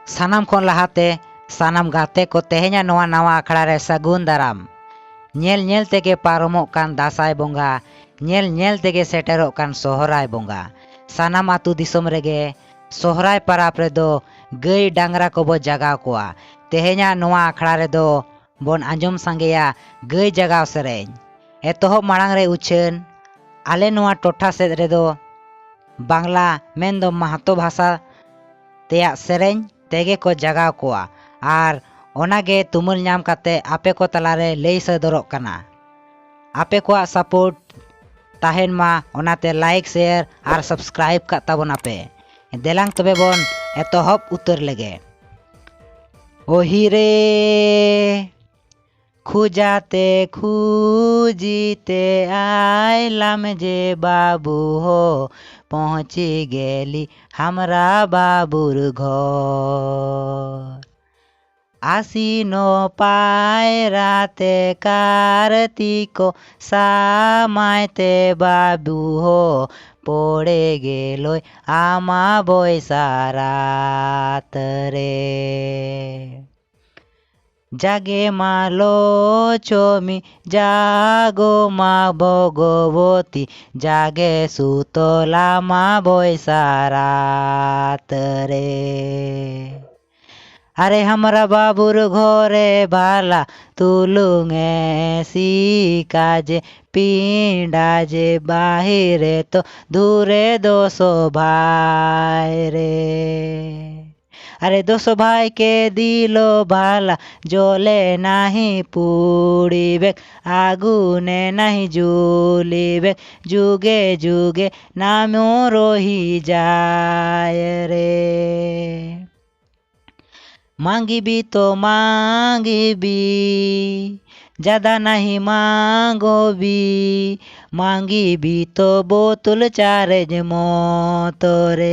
सानाम खन लहाते सानाम गाते को तेहेnya नवा नवा आखड़ा रे सगुन दाराम नेल नेल तेगे पारमोग कान दासाय बोंगा नेल नेल तेगे सेटेरोग कान सोहराय बोंगा सानाम आतु दिसोम रेगे सोहराय पाराप रेदो गई डांगरा को बो जगाव कोआ तेहेnya नवा आखड़ा रेदो बोन आंजम सांगेया गई जगाव सेरेñ एतोहब माड़ांग रे उछन आले नवा टोठा सेद रेदो बांग्ला मेन दो महतो भाषा तेया सेरेñ तेगे को जगाव कोआ आर ओनागे तुमुल नाम काते आपे को तलारे लई सदरोग कना आपे को सपोर्ट ताहेन मा ओनाते लाइक शेयर आर सब्सक्राइब का ताबोन आपे देलांग तबे बोन एतोहब उतर लेगे ओहिरे खुजाते खुजीते आइलाम जे बाबू हो पहुँची गेली हमरा बाबूर घर आसीनो पायराते कार्तिको सामायते बाबू हो पड़े गेलोय आमा बयसारात रे जागे मालो चमी जागो मा भगवती जागे सुतला मा बयसारात रे अरे हमरा बाबूर घरे भाला तुलुंगे काजे पिंडा जे बाहिरे तो दूरे दोसो भाई रे अरे दोसो भाई के दिलो भाला जोले नहीं पूड़ी बेक आगुने नहीं जूली बेक जुगे जुगे नामो रोही जाय रे मांगी भी तो मांगी भी ज़्यादा नहीं मांगो भी मांगी भी तो बोतल चार्ज मोतरे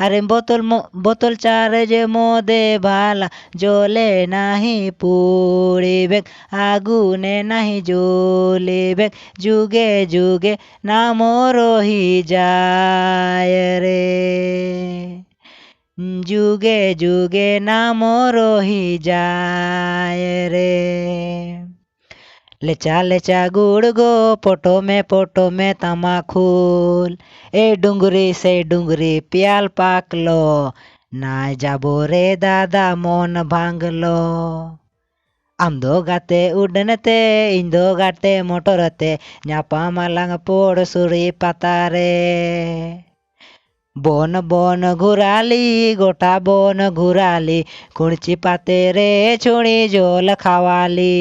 अरे बोतल चार्ज मो दे भाला जोले नहीं पूड़ी बेग आगुने नहीं जोले बेग जुगे जुगे नामो रोही जाय रे जुगे जुगे नामो रोही जाय रे लेचा लेचा गुड़गो पोटो में तमाखुल ए डुंगरी से डुंगरी प्याल पाकलो ना जाबो रे दादा मन भांगलो आम दो गाते उड़नते इन दो गाते मोटरते न्यापा मालांग पोड़ सुरी पातारे बन बन घुराली गोटा बन घुराली कुणची पाते रे छुणी जोल खावाली।